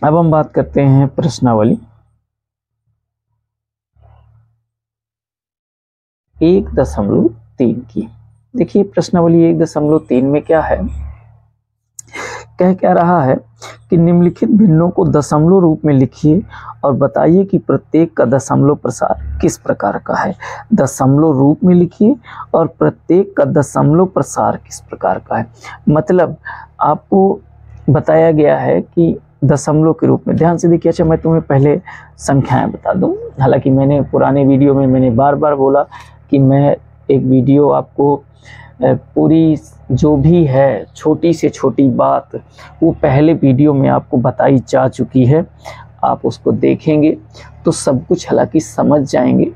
अब हम बात करते हैं प्रश्नावली 1.3 की। देखिए प्रश्नावली 1.3 में क्या है, कह रहा है कि निम्नलिखित भिन्नों को दशमलव रूप में लिखिए और बताइए कि प्रत्येक का दशमलव प्रसार किस प्रकार का है। दशमलव रूप में लिखिए और प्रत्येक का दशमलव प्रसार किस प्रकार का है। मतलब आपको बताया गया है कि दशमलव के रूप में, ध्यान से देखिए। अच्छा मैं तुम्हें पहले संख्याएं बता दूं, हालांकि मैंने पुराने वीडियो में मैंने बार बार बोला कि मैं एक वीडियो आपको पूरी जो भी है छोटी से छोटी बात वो पहले वीडियो में आपको बताई जा चुकी है। आप उसको देखेंगे तो सब कुछ हालांकि समझ जाएंगे,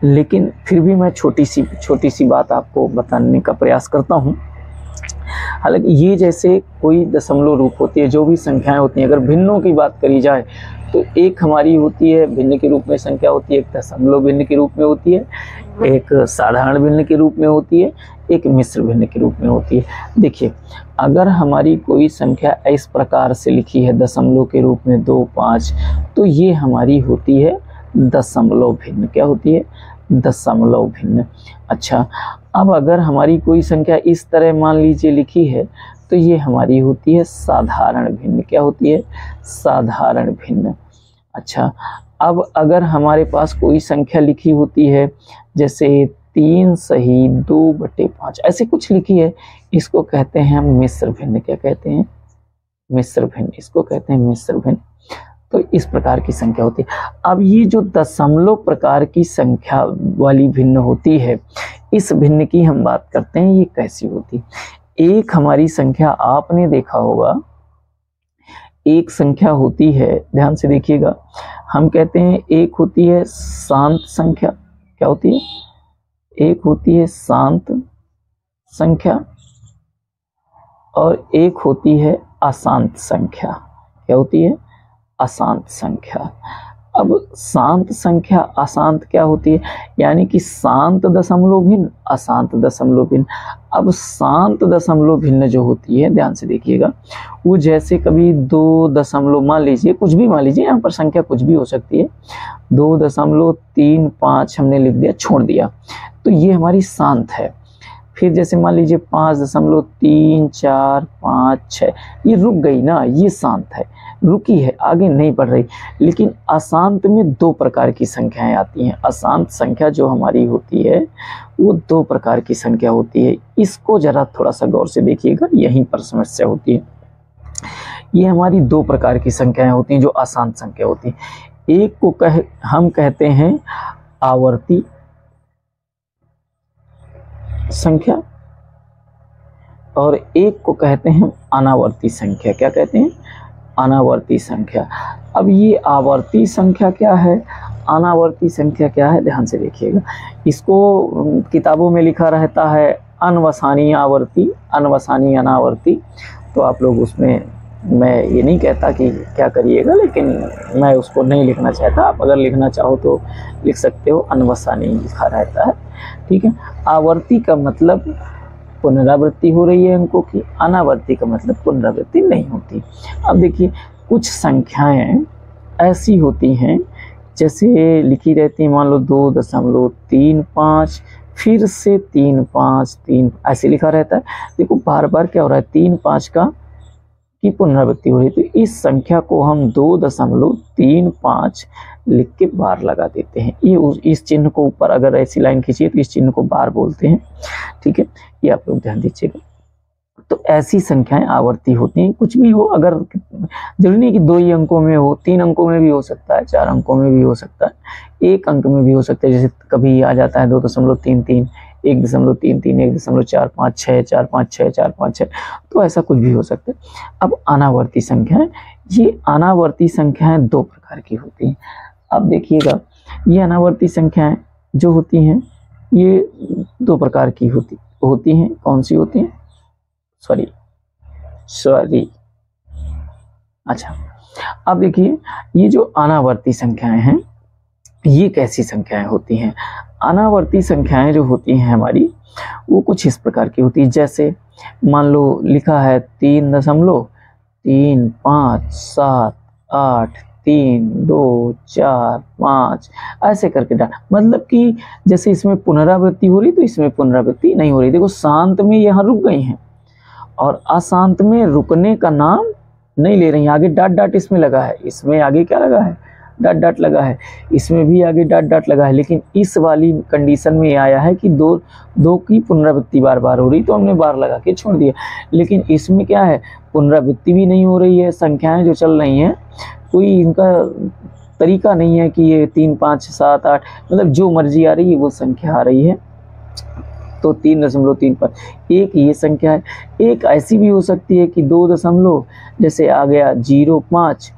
लेकिन फिर भी मैं छोटी सी बात आपको बताने का प्रयास करता हूँ। हालांकि ये जैसे कोई दशमलव रूप होती है, जो भी संख्याएं होती हैं, अगर भिन्नों की बात करी जाए तो एक हमारी होती है भिन्न के रूप में संख्या होती है, एक दशमलव भिन्न के रूप में होती है, एक साधारण भिन्न के रूप में होती है, एक मिश्र भिन्न के रूप में होती है। देखिए अगर हमारी कोई संख्या इस प्रकार से लिखी है दशमलव के रूप में 2, 5, तो ये हमारी होती है दशमलव भिन्न। क्या होती है? दशमलव भिन्न। अच्छा अब अगर हमारी कोई संख्या इस तरह मान लीजिए लिखी है तो ये हमारी होती है साधारण भिन्न। क्या होती है? साधारण भिन्न। अच्छा अब अगर हमारे पास कोई संख्या लिखी होती है जैसे 3 सही 2/5 ऐसे कुछ लिखी है, इसको कहते हैं हम मिश्र भिन्न। क्या कहते हैं? मिश्र भिन्न। इसको कहते हैं मिश्र भिन्न। तो इस प्रकार की संख्या होती है। अब ये जो दशमलव प्रकार की संख्या वाली भिन्न होती है, इस भिन्न की हम बात करते हैं, ये कैसी होती है। एक हमारी संख्या आपने देखा होगा, एक संख्या होती है, ध्यान से देखिएगा, हम कहते हैं एक होती है शांत संख्या। क्या होती है? एक होती है शांत संख्या और एक होती है अशांत संख्या। क्या होती है? अशांत संख्या। अब शांत संख्या अशांत क्या होती है, यानी कि शांत दशमलव भिन्न अशांत दशमलव भिन्न। अब शांत दशमलव भिन्न जो होती है, ध्यान से देखिएगा, वो जैसे कभी 2 दशमलव मान लीजिए, कुछ भी मान लीजिए, यहाँ पर संख्या कुछ भी हो सकती है, 2.35 हमने लिख दिया, छोड़ दिया, तो ये हमारी शांत है। फिर जैसे मान लीजिए 5.3456, ये रुक गई ना, ये शांत है, रुकी है, आगे नहीं बढ़ रही। लेकिन अशांत में 2 प्रकार की संख्याएं आती हैं। अशांत संख्या जो हमारी होती है वो 2 प्रकार की संख्या होती है। इसको जरा थोड़ा सा गौर से देखिएगा, यहीं पर समस्या होती है। ये हमारी 2 प्रकार की संख्याएं होती हैं जो अशांत संख्या होती है। एक को हम कहते हैं आवर्ती संख्या और एक को कहते हैं अनावर्ती संख्या। क्या कहते हैं? अनावर्ती संख्या। अब ये आवर्ती संख्या क्या है, अनावर्ती संख्या क्या है, ध्यान से देखिएगा। इसको किताबों में लिखा रहता है अनवसानी आवर्ती, अनवसानी अनावर्ती। तो आप लोग उसमें, मैं ये नहीं कहता कि क्या करिएगा, लेकिन मैं उसको नहीं लिखना चाहता। आप अगर लिखना चाहो तो लिख सकते हो, अनवसानी लिखा रहता है। ठीक है। आवर्ती का मतलब पुनरावृत्ति हो रही है अंकों की, अनावर्ती का मतलब पुनरावृत्ति नहीं होती। अब देखिए कुछ संख्याएं ऐसी होती हैं जैसे लिखी रहती है, मान लो 2.35, फिर से 3 ऐसे लिखा रहता है। देखो बार बार क्या हो रहा है, 3 5 की पुनरावृत्ति हो रही है। तो इस संख्या को हम 2.35 लिख के बार लगा देते हैं। ये इस चिन्ह को ऊपर अगर ऐसी लाइन खींचिए तो इस चिन्ह को बार बोलते हैं। ठीक है, ये आप लोग ध्यान दीजिएगा। तो ऐसी संख्याएं आवर्ती होती हैं। कुछ भी हो, अगर जरूरी नहीं कि 2 ही अंकों में हो, 3 अंकों में भी हो सकता है, 4 अंकों में भी हो सकता है, 1 अंक में भी हो सकता है। जैसे कभी आ जाता है 2.33, 1.33, 1.456, 456, 456, तो ऐसा कुछ भी हो सकता है। अब अनावर्ती संख्याएं, ये अनावर्ती संख्याएं 2 प्रकार की होती हैं। अब देखिएगा, ये अनावर्ती संख्याएं जो होती हैं ये 2 प्रकार की होती हैं। कौन सी होती हैं? सॉरी, अच्छा अब देखिए, ये जो अनावर्ती संख्याएं हैं ये कैसी संख्याएं होती हैं। अनावर्ती संख्याएं जो होती हैं हमारी, वो कुछ इस प्रकार की होती है। जैसे मान लो लिखा है 3.357 8, 3, 2, 4, 5 ऐसे करके डाल, मतलब कि जैसे इसमें पुनरावृत्ति हो रही तो इसमें पुनरावृत्ति नहीं हो रही। देखो शांत में यहाँ रुक गई हैं और अशांत में रुकने का नाम नहीं ले रही हैं। आगे डॉट डॉट इसमें लगा है, इसमें आगे क्या लगा है, डॉट डॉट लगा है, इसमें भी आगे डॉट डॉट लगा है। लेकिन इस वाली कंडीशन में ये आया है कि दो की पुनरावृत्ति बार बार हो रही तो हमने बार लगा के छोड़ दिया। लेकिन इसमें क्या है, पुनरावृत्ति भी नहीं हो रही है, संख्याएं जो चल रही हैं कोई इनका तरीका नहीं है कि ये 3, 5, 7, 8 मतलब जो मर्जी आ रही है वो संख्या आ रही है। तो 3.3 पर एक ये संख्या है। एक ऐसी भी हो सकती है कि 2 दशमलव जैसे आ गया 0.5।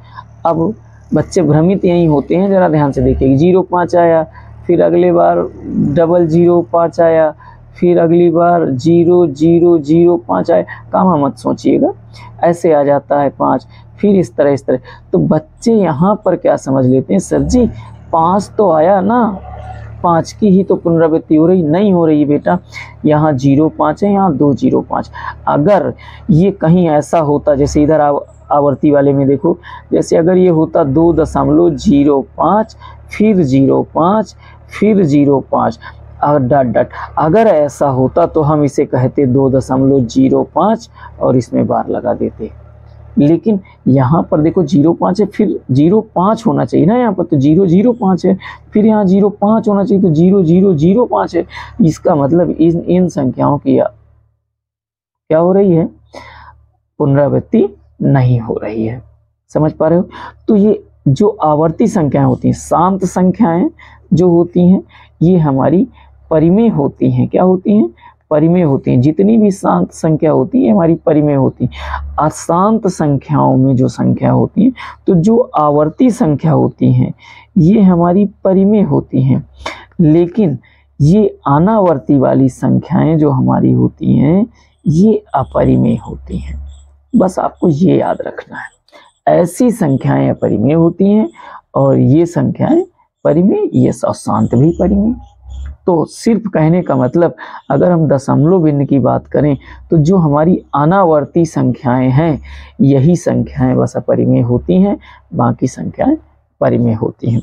अब बच्चे भ्रमित यही होते हैं, जरा ध्यान से देखिए, 0.5 आया, फिर अगले बार 0.005 आया, फिर अगली बार 0.005 आया। कामा मत सोचिएगा, ऐसे आ जाता है 5, फिर इस तरह। तो बच्चे यहाँ पर क्या समझ लेते हैं, सर जी 5 तो आया ना, 5 की ही तो पुनरावृत्ति हो रही, नहीं हो रही बेटा, यहाँ 0.5 है, यहाँ 2.05। अगर ये कहीं ऐसा होता, जैसे इधर आवर्ती वाले में देखो, जैसे अगर ये होता 2.05 फिर 0.5 फिर 0.5 और डॉट डॉट, अगर ऐसा होता तो हम इसे कहते 2.05 और इसमें बार लगा देते। लेकिन यहाँ पर देखो 0.5 है, फिर 0.5 होना चाहिए ना, यहाँ पर तो 0.05 है, फिर यहाँ 0.5 होना चाहिए तो 0.005 है। इसका मतलब इन संख्याओं की क्या हो रही है, पुनरावृत्ति नहीं हो रही है। समझ पा रहे हो? तो ये जो आवर्ती संख्याएं होती हैं, शांत संख्याएं जो होती हैं, ये हमारी परिमेय होती हैं। क्या होती हैं? परिमेय होती हैं। जितनी भी शांत संख्या होती है हमारी परिमेय होती है। अशांत संख्याओं में जो संख्या होती है, तो जो आवर्ती संख्या होती हैं ये हमारी परिमेय होती हैं। लेकिन ये अनावर्ती वाली संख्याएं जो हमारी होती हैं ये अपरिमेय होती हैं। बस आपको ये याद रखना है, ऐसी संख्याएं अपरिमेय होती हैं और ये संख्याएं परिमेय, ये अशांत भी परिमेय। तो सिर्फ कहने का मतलब, अगर हम दशमलव भिन्न की बात करें तो जो हमारी अनावर्ती संख्याएं हैं यही संख्याएं बस अपरिमेय होती हैं, बाकी संख्याएं परिमेय होती हैं।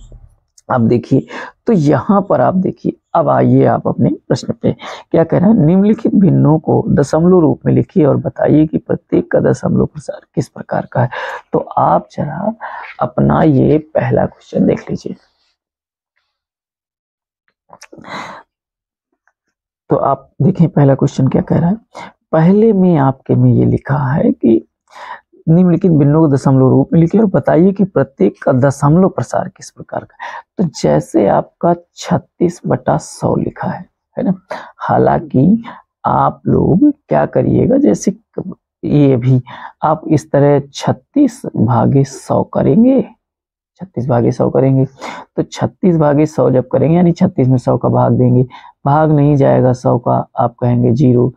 अब देखिए, तो यहाँ पर आप देखिए, अब आइए आप अपने प्रश्न पे, क्या कह रहा है, निम्नलिखित भिन्नों को दशमलव रूप में लिखिए और बताइए कि प्रत्येक का दशमलव प्रसार किस प्रकार का है। तो आप जरा अपना ये पहला क्वेश्चन देख लीजिए। तो आप देखें पहला क्वेश्चन क्या कह रहा है। पहले में आपके में ये लिखा है कि निम्नलिखित भिन्नों को दशमलव रूप में लिखिए और बताइए कि प्रत्येक का दशमलव प्रसार किस प्रकार का है। तो जैसे आपका 36/100 लिखा है ना, हालांकि आप लोग क्या करिएगा, जैसे ये भी आप इस तरह 36/100 करेंगे, 36/100 करेंगे। तो 36/100 जब करेंगे यानी 36 में 100 का भाग देंगे, भाग नहीं जाएगा 100 का, आप कहेंगे 0,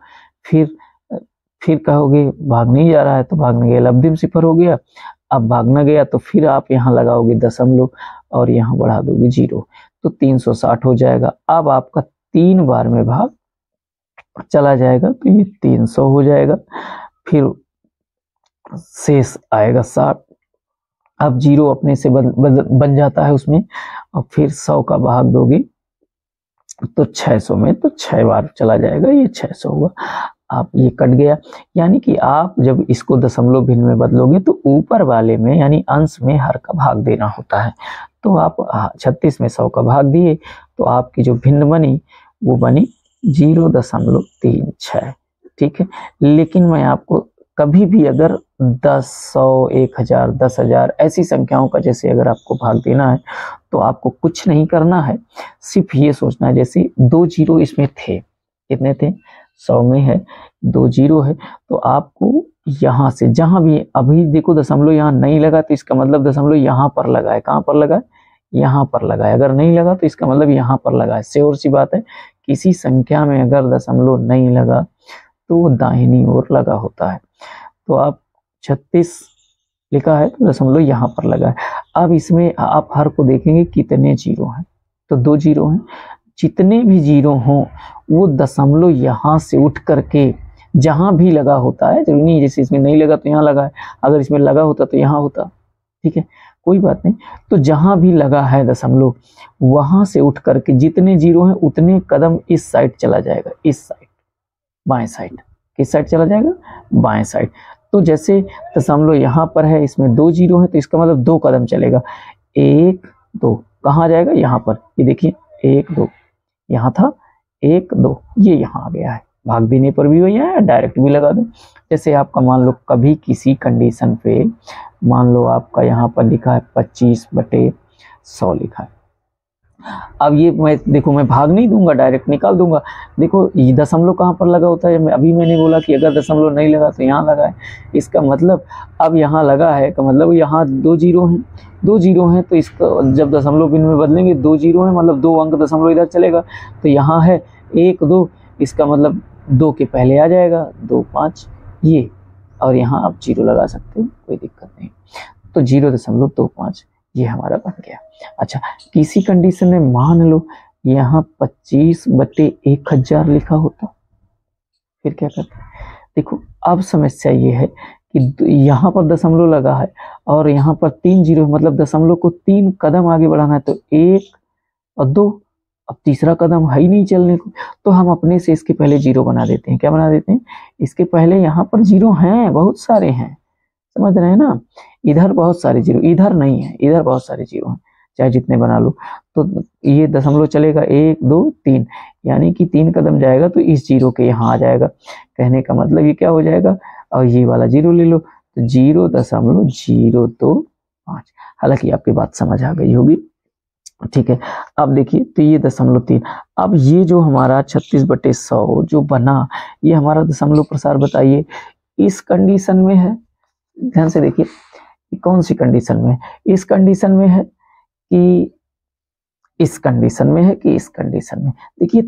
फिर कहोगे भाग नहीं जा रहा है तो भागने गया, लब्धिम सिफर हो गया। अब भागना गया तो फिर आप यहाँ लगाओगे दशमलव और यहाँ बढ़ा दोगे 0, तो 360 हो जाएगा। अब आपका 3 बार में भाग चला जाएगा तो ये 300 हो जाएगा, फिर शेष आएगा 60। अब 0 अपने से बन जाता है उसमें, और फिर 100 का भाग दोगे तो 600 में तो 6 बार चला जाएगा, ये 600 हुआ। आप ये कट गया, यानी कि आप जब इसको दशमलव भिन्न में बदलोगे तो ऊपर वाले में यानी अंश में हर का भाग देना होता है। तो आप 36 में 100 का भाग दिए तो आपकी जो भिन्न बनी वो बनी 0.36। ठीक है, लेकिन मैं आपको कभी भी अगर 10, 100, 1000, 10,000 ऐसी संख्याओं का जैसे अगर आपको भाग देना है तो आपको कुछ नहीं करना है, सिर्फ ये सोचना है, जैसे 2 0 इसमें थे, कितने थे, 100 में है 2 0 है, तो आपको यहाँ से जहाँ भी, अभी देखो दशमलव यहाँ नहीं लगा तो इसका मतलब दशमलव यहाँ पर लगा है। कहाँ पर लगा है? यहाँ पर लगा है। अगर नहीं लगा तो इसका मतलब यहाँ पर लगा है। से और सी बात है, किसी संख्या में अगर दशमलव नहीं लगा तो वो दाहिनी ओर लगा होता है। तो आप 36 लिखा है तो दशमलव यहाँ पर लगा है। अब इसमें आप हर को देखेंगे कितने 0 हैं, तो 2 0 हैं। जितने भी 0 हों वो दशमलव यहाँ से उठ करके जहाँ भी लगा होता है, जरूरी नहीं जैसे इसमें नहीं लगा तो यहाँ लगा है, अगर इसमें लगा होता तो यहाँ होता, ठीक है, कोई बात नहीं। तो जहां भी लगा है दशमलव, वहां से उठ करके जितने जीरो हैं उतने कदम इस साइड चला जाएगा, इस साइड, बाएं साइड। किस साइड चला जाएगा? बाएं साइड। तो जैसे दशमलव यहाँ पर है, इसमें 2 जीरो है, तो इसका मतलब 2 कदम चलेगा, 1 2, कहाँ जाएगा? यहाँ पर, ये देखिए 1 2, यहाँ था 1 2, ये यहाँ आ गया है। भाग देने पर भी वही है, डायरेक्ट भी लगा दो। जैसे आपका मान लो कभी किसी कंडीशन पे मान लो आपका यहाँ पर लिखा है 25/100 लिखा है। अब ये मैं देखो, मैं भाग नहीं दूंगा, डायरेक्ट निकाल दूंगा। देखो ये दशमलव कहाँ पर लगा होता है? अभी मैंने बोला कि अगर दशमलव नहीं लगा तो यहाँ लगा है, इसका मतलब अब यहाँ लगा है का मतलब यहाँ 2 जीरो हैं, 2 जीरो हैं, तो इसका जब दशमलव बिन में बदलेंगे 2 जीरो है, मतलब 2 अंक दशमलव इधर चलेगा, तो यहाँ है 1 2, इसका मतलब 2 के पहले आ जाएगा 2 5 ये, और यहाँ आप जीरो लगा सकते हो, कोई दिक्कत नहीं। तो 0.25 ये हमारा बन गया। अच्छा, किसी कंडीशन में मान लो यहाँ 25/1000 लिखा होता, फिर क्या करते? देखो अब समस्या ये है कि यहाँ पर दशमलव लगा है और यहाँ पर 3 जीरो, मतलब दशमलव को 3 कदम आगे बढ़ाना है, तो 1 और 2, अब तीसरा कदम है ही नहीं चलने को, तो हम अपने से इसके पहले जीरो बना देते हैं। क्या बना देते हैं? इसके पहले यहाँ पर जीरो हैं, बहुत सारे हैं, समझ रहे हैं ना? इधर बहुत सारे जीरो, इधर नहीं है, इधर बहुत सारे जीरो हैं, चाहे जितने बना लो। तो ये दशमलव चलेगा 1 2 3, यानी कि 3 कदम जाएगा तो इस जीरो के यहाँ आ जाएगा। कहने का मतलब ये क्या हो जाएगा? और ये वाला जीरो ले लो, तो 0.025। हालांकि आपकी बात समझ आ गई होगी, ठीक है। अब देखिए, तो ये 0.3, अब ये जो हमारा 36/100 जो बना, ये हमारा दशमलव प्रसार बताइए इस कंडीशन में है, ध्यान से देखिए कौन सी कंडीशन में है? इस कंडीशन में है कि इस कंडीशन में है कि इस कंडीशन में? देखिए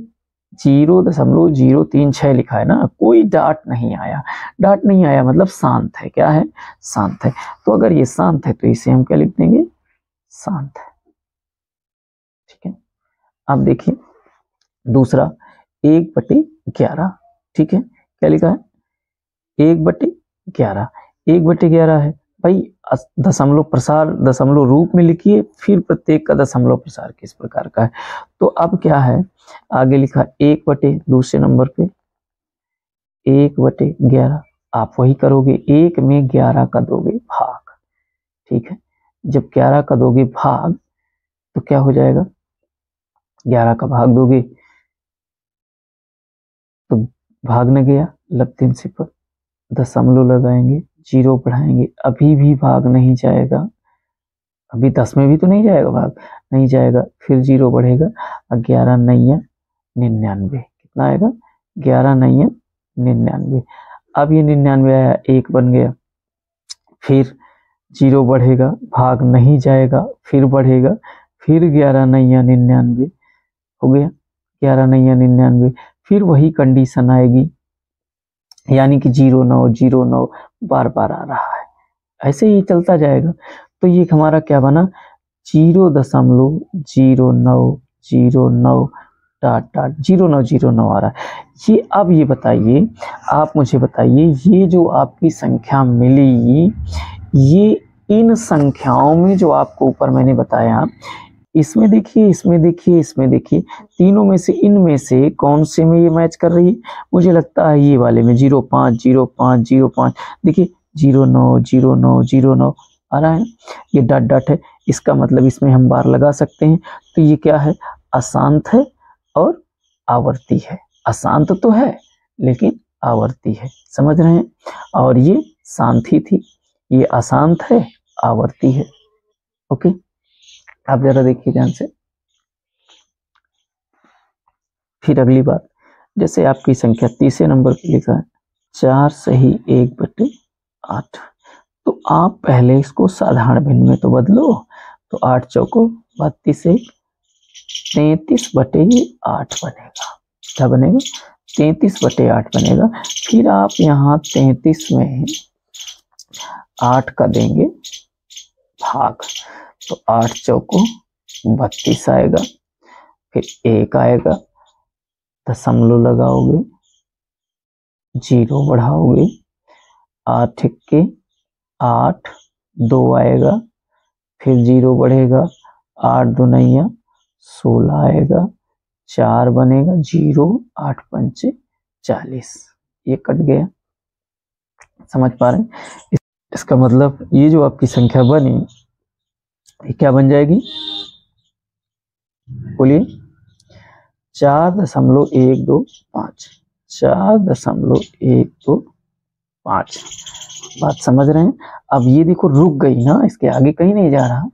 0.036 लिखा है ना, कोई डाट नहीं आया, डाट नहीं आया मतलब शांत है। क्या है? शांत है। तो अगर ये शांत है तो इसे हम क्या लिख देंगे? शांत है, ठीक है। अब देखिए दूसरा 1/11, ठीक है, क्या लिखा है? 1/11, 1/11 है भाई। दशमलव प्रसार दशमलव रूप में लिखिए, फिर प्रत्येक का दशमलव प्रसार किस प्रकार का है। तो अब क्या है, आगे लिखा 1 दूसरे नंबर पे 1/11, आप वही करोगे, 1 में 11 का दोगे भाग, ठीक है। जब 11 का दोगे भाग तो क्या हो जाएगा? 11 का भाग दोगे तो भाग न गया, लब्धिन से पर दशमलव लगाएंगे, जीरो बढ़ाएंगे, अभी भी भाग नहीं जाएगा, अभी 10 में भी तो नहीं जाएगा, भाग नहीं जाएगा, फिर जीरो बढ़ेगा, 11 9 99, कितना आएगा? 11 9 99। अब ये 99 आया, 1 बन गया, फिर जीरो बढ़ेगा, भाग नहीं जाएगा, फिर बढ़ेगा, फिर 11 9 99 हो गया, 11 9 99, फिर वही कंडीशन आएगी, यानी कि 0 9 बार बार आ रहा है, ऐसे ही चलता जाएगा। तो ये हमारा क्या बना? 0.0909 डाट डाट 0909 आ रहा है। ये अब ये बताइए, आप मुझे बताइए, ये जो आपकी संख्या मिली, ये इन संख्याओं में जो आपको ऊपर मैंने बताया, इसमें देखिए, इसमें देखिए, इसमें देखिए, तीनों में से इनमें से कौन से में ये मैच कर रही है? मुझे लगता है ये वाले में, 05 05 05, देखिए 09 आ रहा है, ये डॉट डॉट है, इसका मतलब इसमें हम बार लगा सकते हैं। तो ये क्या है? अशांत है और आवर्ती है। अशांत तो है लेकिन आवर्ती है, समझ रहे हैं? और ये शांति थी, ये अशांत है, आवर्ती है। ओके, आप जरा देखिए ध्यान से। फिर अगली बात, जैसे आपकी संख्या तीसरे नंबर पे लिखा है 4 सही 1/8, तो आप पहले इसको साधारण भिन्न में तो बदलो, तो 8 चौको 32 33/8 बनेगा। क्या बनेगा? 33/8 बनेगा। फिर आप यहाँ 33 में 8 का देंगे भाग, तो 8 चौको 32 आएगा, फिर 1 आएगा, दशमलव लगाओगे, जीरो बढ़ाओगे, 8 के 8, 2 आएगा, फिर 0 बढ़ेगा, 8 दूनिया 16 आएगा, 4 बनेगा 0, 8 पंचे 40, ये कट गया। समझ पा रहे हैं? इसका मतलब ये जो आपकी संख्या बनी ये क्या बन जाएगी, बोलिए, 4.125, 4.125। बात समझ रहे हैं? अब ये देखो रुक गई ना, इसके आगे कहीं नहीं जा रहा,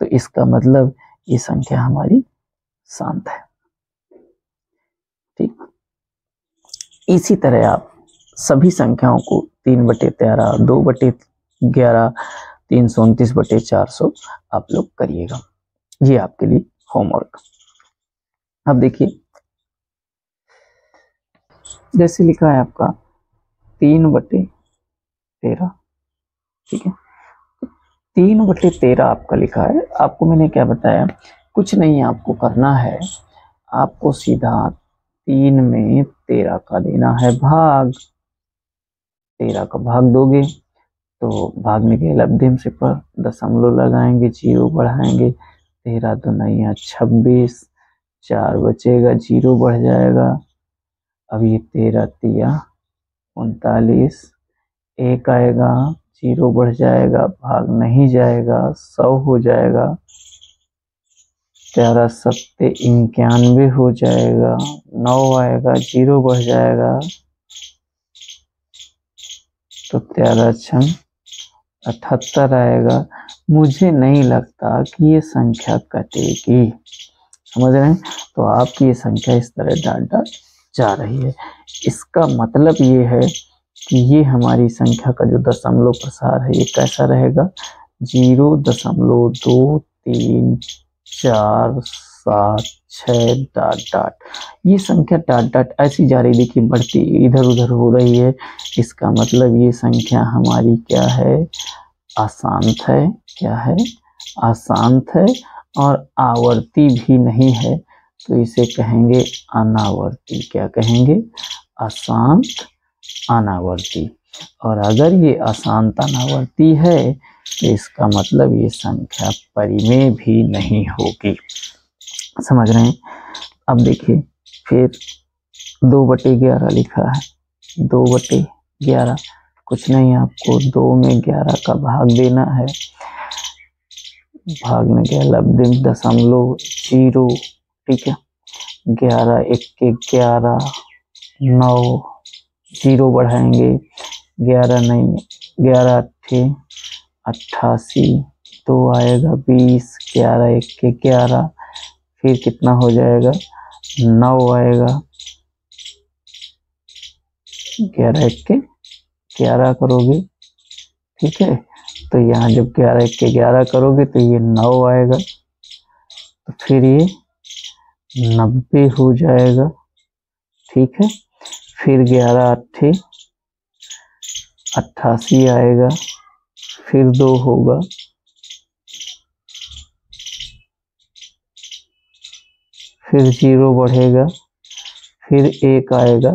तो इसका मतलब ये संख्या हमारी शांत है। ठीक, इसी तरह आप सभी संख्याओं को 3/13, 2/11, 329/400 आप लोग करिएगा। ये आपके लिए होमवर्क। अब देखिए, जैसे लिखा है आपका 3/13, ठीक है, 3/13 आपका लिखा है। आपको मैंने क्या बताया, कुछ नहीं आपको करना है, आपको सीधा 3 में 13 का देना है भाग। 13 का भाग दोगे तो भागने के लब्धिम से पर दशमलव लगाएंगे, 0 बढ़ाएंगे, 13 दूनिया 26, 4 बचेगा, 0 बढ़ जाएगा। अब ये 13 तिया 39, 1 आएगा, 0 बढ़ जाएगा, भाग नहीं जाएगा, 100 हो जाएगा, 13 सत्ते 91 हो जाएगा, 9 आएगा, 0 बढ़ जाएगा, तो 13 छंग 78 आएगा। मुझे नहीं लगता कि ये संख्या कटेगी। समझ रहे हैं? तो आपकी ये संख्या इस तरह डाट डाट जा रही है। इसका मतलब ये है कि ये हमारी संख्या का जो दशमलव प्रसार है ये कैसा रहेगा, 0.2347 डाट डाट। ये संख्या डाट डाट ऐसी जा रही, देखिए बढ़ती इधर उधर हो रही है। इसका मतलब ये संख्या हमारी क्या है, अशांत है। क्या है, अशांत है, और आवर्ती भी नहीं है, तो इसे कहेंगे अनावर्ती। क्या कहेंगे, अशांत अनावर्ती। और अगर ये अशांत अनावर्ती है तो इसका मतलब ये संख्या परिमेय भी नहीं होगी। समझ रहे हैं? अब देखिए, फिर 2/11 लिखा है, 2/11 कुछ नहीं, आपको 2 में 11 का भाग देना है। भाग में गया लब्धिम दशमलव 0, ठीक है, 11 1 के 11, 9, 0 बढ़ाएंगे, 11 नहीं 11 8 88, 2 आएगा 20, 11 1 के 11, फिर कितना हो जाएगा, 9 आएगा, 11 1 के 11 करोगे, ठीक है, तो यहाँ जब 11 1 के 11 करोगे तो ये 9 आएगा, तो फिर ये 90 हो जाएगा, ठीक है, फिर 11 8 88 आएगा, फिर 2 होगा, फिर 0 बढ़ेगा, फिर 1 आएगा,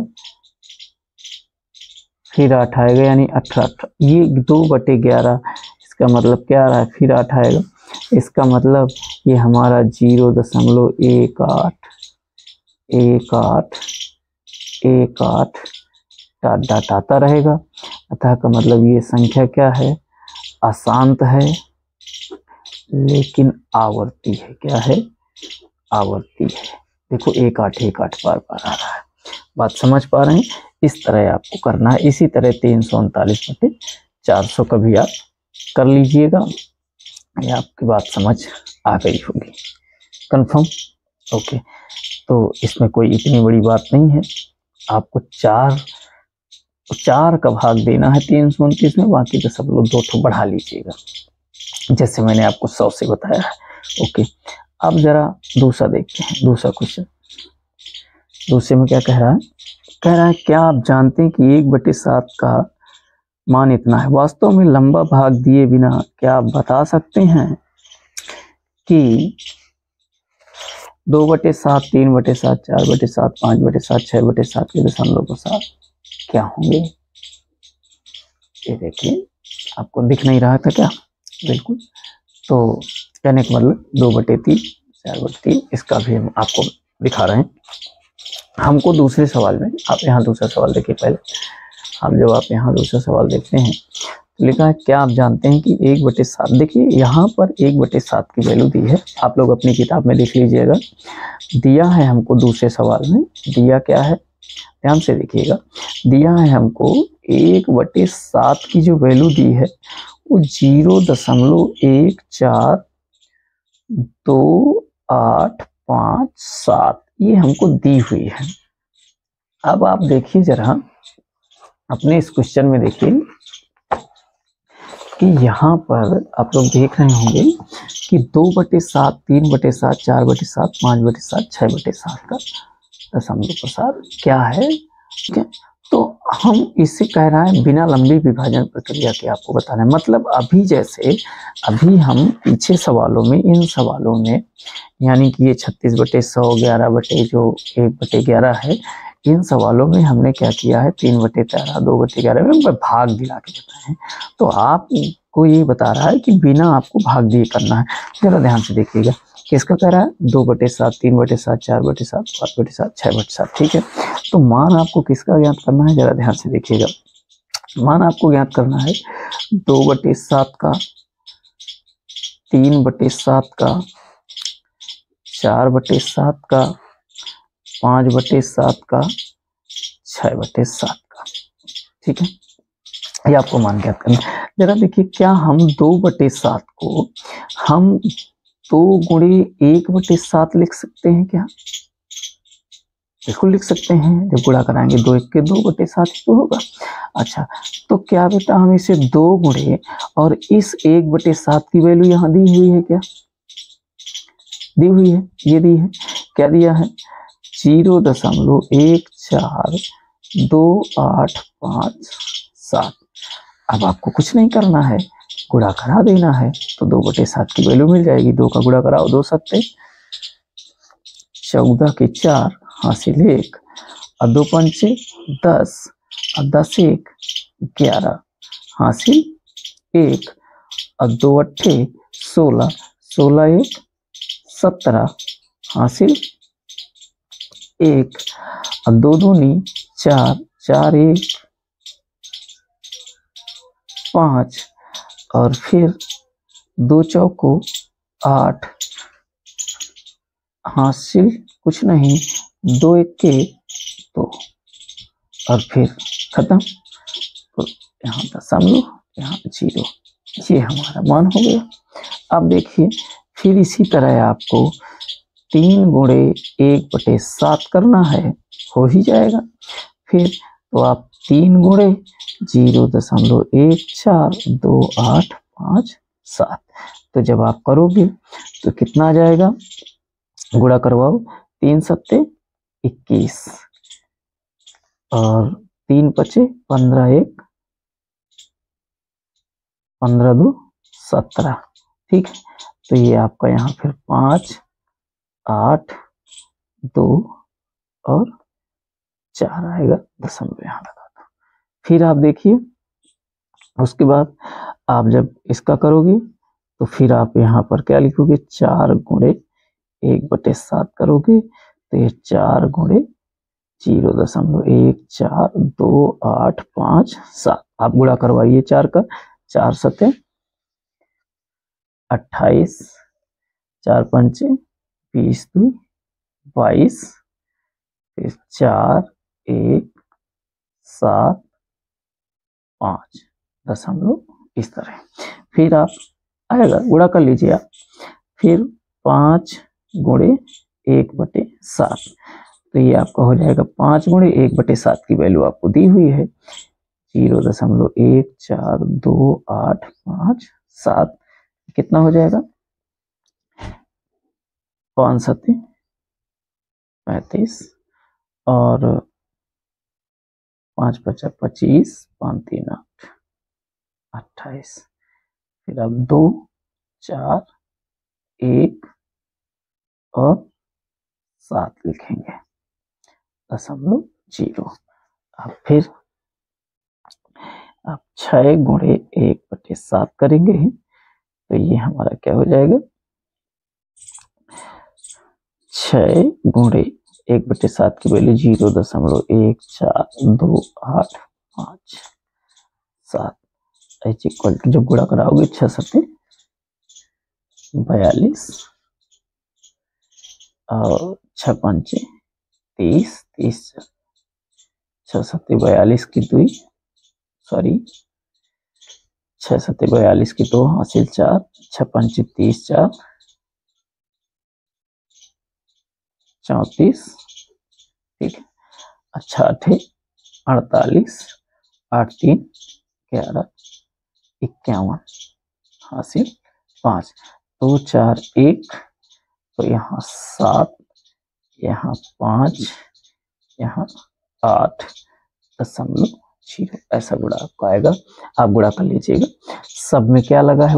फिर 8 आएगा, यानी 18। ये 2/11, इसका मतलब क्या आ रहा है, फिर 8 आएगा, इसका मतलब ये हमारा 0.181818 डाट डाट आता रहेगा। अतः का मतलब ये संख्या क्या है, अशांत है लेकिन आवर्ती है। क्या है, आवर्ती है। देखो 1 8 1 8 बार बार आ रहा है। बात समझ पा रहे हैं? इस तरह आपको करना है। इसी तरह 339/400 का भी आप कर लीजिएगा। ये आपकी बात समझ आ गई होगी, कंफर्म? ओके, तो इसमें कोई इतनी बड़ी बात नहीं है। आपको 4 का भाग देना है 329 में, बाकी तो सब लोग 2 ठो बढ़ा लीजिएगा, जैसे मैंने आपको 100 से बताया है। ओके, अब जरा दूसरा देखते हैं, दूसरा क्वेश्चन। दूसरे में क्या कह रहा है, कह रहा है क्या आप जानते हैं कि 1/7 का मान इतना है। वास्तव में लंबा भाग दिए बिना क्या आप बता सकते हैं कि 2/7, 3/7, 4/7, 5/7, 6/7 के दशमलव प्रसार क्या होंगे? ये देखिए, आपको दिख नहीं रहा था क्या? बिल्कुल। तो कहने का मतलब 2/3, 4/3, इसका भी हम आपको दिखा रहे हैं। हमको दूसरे सवाल में, आप यहाँ दूसरा सवाल देखिए पहले, जब आप यहाँ दूसरा सवाल देखते हैं तो लिखा है क्या आप जानते हैं कि 1/7, देखिए यहाँ पर 1/7 की वैल्यू दी है, आप लोग अपनी किताब में देख लीजिएगा। दिया है हमको दूसरे सवाल में, दिया क्या है, ध्यान से देखिएगा, दिया है हमको 1/7 की जो वैल्यू दी है वो 0.28557 ये हमको दी हुई है। अब आप देखिए जरा अपने इस क्वेश्चन में देखिए कि यहाँ पर आप लोग देख रहे होंगे कि 2/7, 3/7, 4/7, 5/7, 6/7 का दशमलव प्रसार क्या है। ठीक है, तो हम इससे कह रहा है बिना लंबी विभाजन प्रक्रिया के आपको बताना है। मतलब अभी जैसे अभी हम पीछे सवालों में, इन सवालों में, यानी कि ये 36/100, 11/111 है, इन सवालों में हमने क्या किया है, 3/13, 2/11 में भाग दिला के बताए हैं। तो आपको ये बता रहा है कि बिना आपको भाग दिए करना है। जरा ध्यान से देखिएगा, किसका कह रहा है, 2/7, 3/7, 4/7, 5/7, 6/7। ठीक है, तो मान आपको किसका ज्ञात करना है, जरा ध्यान से देखिएगा। मान आपको ज्ञात करना है 2/7 का, 3/7 का, 4/7 का, 5/7 का, 6/7 का। ठीक है, ये आपको मान ज्ञात करना है। जरा देखिए, क्या हम 2/7 को हम 2 गुणे 1/7 लिख सकते हैं क्या? बिल्कुल लिख सकते हैं, जब गुणा कराएंगे 2 1 के 2/7 ही तो होगा। अच्छा, तो क्या बेटा हम इसे 2 गुणे और इस 1/7 की वैल्यू यहाँ दी हुई है क्या? दी हुई है, ये दी है, क्या दिया है, 0.1428557। अब आपको कुछ नहीं करना है, गुणा करा देना है, तो 2/7 की वैल्यू मिल जाएगी। 2 का गुणा कराओ, 2 सत्ते 14 के 4 हासिल 1, और 2 पंचे 10, और 10 1 11 हासिल 1, और 2 अट्ठे 16, 16 1 17 हासिल 1, और 2 दूनी 4, 4 1 5, और फिर 2 चौको 8 हासिल कुछ नहीं, 2 1 के 2, और फिर खत्म। तो यहाँ दशमलव, यहाँ 0, ये हमारा मान हो गया। अब देखिए, फिर इसी तरह आपको 3 गुणे 1/7 करना है, हो ही जाएगा। फिर तो आप 3 गुणे 0.142857, तो जब आप करोगे तो कितना आ जाएगा, गुणा करवाओ, 3 सत्ते 21, और 3 पचे 15 1 15 2 17। ठीक है, तो ये आपका यहाँ फिर 5 8 2 और 4 आएगा, दशमलव यहाँ लगा दो। फिर आप देखिए, उसके बाद आप जब इसका करोगे तो फिर आप यहाँ पर क्या लिखोगे, 4 गुणे 1/7 करोगे, तो ये 4 गुणे 0.1428557। आप गुणा करवाइए 4 का, 4 सत्ते 28, 4 पंचे 20 2 22, फिर 4 1 7 5 दशमलव, इस तरह। फिर आप आएगा, गुणा कर लीजिए आप, फिर 5 गुणे 1/7, तो ये आपका हो जाएगा 5 गुणे 1/7 की वैल्यू आपको दी हुई है 0.1428557। कितना हो जाएगा, 5 सत्ते 35, और 5 पचा 25, 5 3 8 28, फिर आप 2 4 1 और 7 लिखेंगे, दशमलव 0। अब फिर आप 6 गुणे 1/7 करेंगे, तो ये हमारा क्या हो जाएगा, 6 गुणे 1/7 की वैल्यू 0.14285 एच इक्वल टू, जब गुणा कराओगे 6 सत्ते 42 और 6 पंचे 30, 6 सत्ते 42 की 2, सॉरी 6 सत्ते 42 की 2 हासिल 4, 6 पंचे 30, 4 34, ठीक है। अच्छा 8 48, 8 3 11 51 हासिल 5, 2 4 1, तो यहाँ 7, यहाँ 5, यहाँ 8.0, ऐसा गुणा आपको आएगा। आप गुणा कर लीजिएगा। सब में क्या लगा है?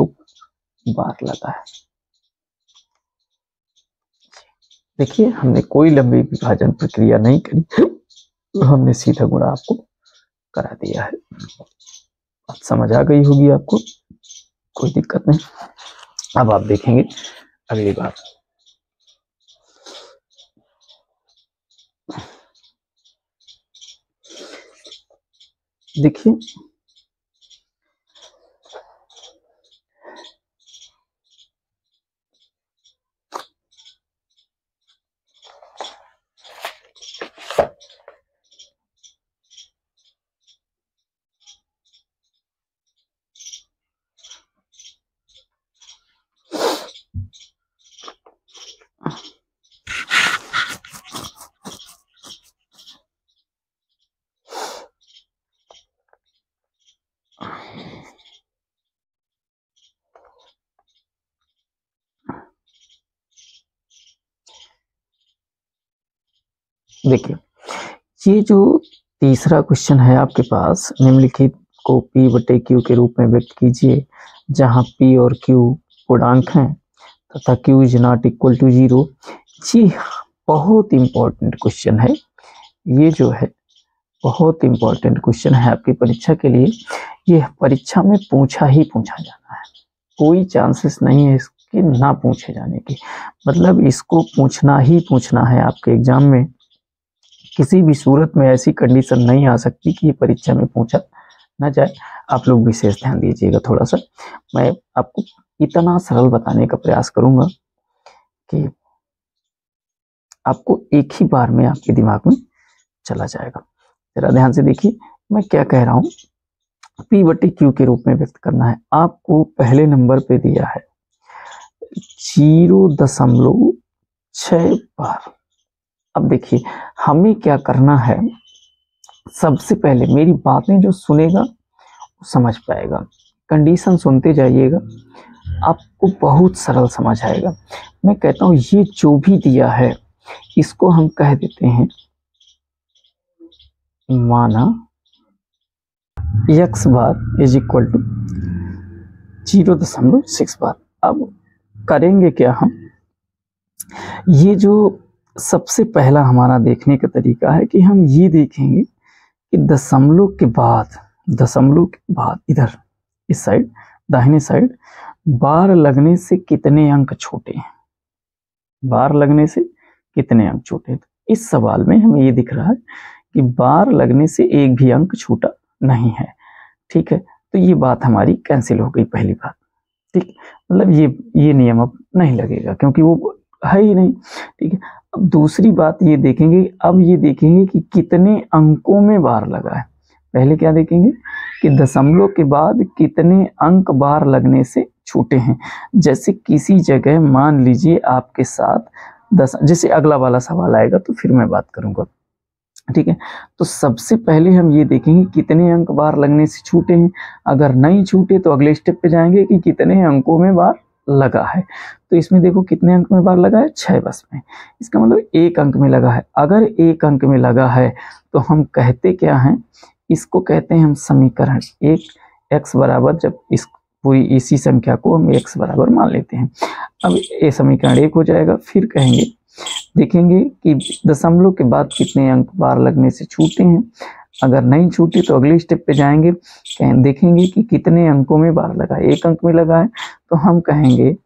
बार लगा है। देखिए हमने कोई लंबी विभाजन प्रक्रिया नहीं करी, तो हमने सीधा गुणा आपको करा दिया है। बात समझ आ गई होगी आपको, कोई दिक्कत नहीं। अब आप देखेंगे अगली बात। देखिए देखिए ये जो तीसरा क्वेश्चन है आपके पास, निम्नलिखित को P/Q के रूप में व्यक्त कीजिए, जहां P और Q पूर्णांक हैं तथा Q is not equal to 0। जी बहुत इंपॉर्टेंट क्वेश्चन है ये, जो है बहुत इंपॉर्टेंट क्वेश्चन है आपकी परीक्षा के लिए। ये परीक्षा में पूछा ही पूछा जाना है, कोई चांसेस नहीं है इसके ना पूछे जाने की। मतलब इसको पूछना ही पूछना है आपके एग्जाम में। किसी भी सूरत में ऐसी कंडीशन नहीं आ सकती कि ये परीक्षा में पूछा ना जाए। आप लोग विशेष ध्यान दीजिएगा। थोड़ा सा मैं आपको इतना सरल बताने का प्रयास करूंगा कि आपको एक ही बार में आपके दिमाग में चला जाएगा। जरा ध्यान से देखिए मैं क्या कह रहा हूं। P/Q के रूप में व्यक्त करना है। आपको पहले नंबर पे दिया है 0.6 बार। अब देखिए हमें क्या करना है, सबसे पहले मेरी बातें जो सुनेगा वो समझ पाएगा। कंडीशन सुनते जाइएगा, आपको बहुत सरल समझ आएगा। मैं कहता हूँ ये जो भी दिया है इसको हम कह देते हैं माना x bar is equal to 0.6 bar. अब करेंगे क्या हम, ये जो सबसे पहला हमारा देखने का तरीका है कि हम ये देखेंगे कि दशमलव के बाद इधर इस साइड दाहिने साइड बार लगने से कितने अंक छोटे हैं। बार लगने से कितने अंक छोटे हैं। तो इस सवाल में हमें ये दिख रहा है कि बार लगने से एक भी अंक छूटा नहीं है। ठीक है, तो ये बात हमारी कैंसिल हो गई पहली बात। ठीक, मतलब ये नियम अब नहीं लगेगा क्योंकि वो है ही नहीं। ठीक है, अब दूसरी बात ये देखेंगे, अब ये देखेंगे कि कितने अंकों में बार लगा है। पहले क्या देखेंगे कि दशमलव के बाद कितने अंक बार लगने से छूटे हैं। जैसे किसी जगह मान लीजिए आपके साथ जैसे अगला वाला सवाल आएगा तो फिर मैं बात करूंगा। ठीक है, तो सबसे पहले हम ये देखेंगे कितने अंक बार लगने से छूटे हैं। अगर नहीं छूटे तो अगले स्टेप पे जाएंगे कि कितने अंकों में बार लगा है। तो इसमें देखो कितने अंक में बार लगा है, 6 बस में। इसका मतलब 1 अंक में लगा है। अगर 1 अंक में लगा है तो हम कहते क्या हैं, इसको कहते हैं हम समीकरण 1। x बराबर, जब इस पूरी इसी संख्या को हम x बराबर मान लेते हैं। अब ये समीकरण 1 हो जाएगा। फिर कहेंगे देखेंगे कि दशमलव के बाद कितने अंक बार लगने से छूटे हैं। अगर नहीं छूटे तो अगले स्टेप पे जाएंगे, देखेंगे कि कितने अंकों में बार लगा है। 1 अंक में लगा है तो हम कहेंगे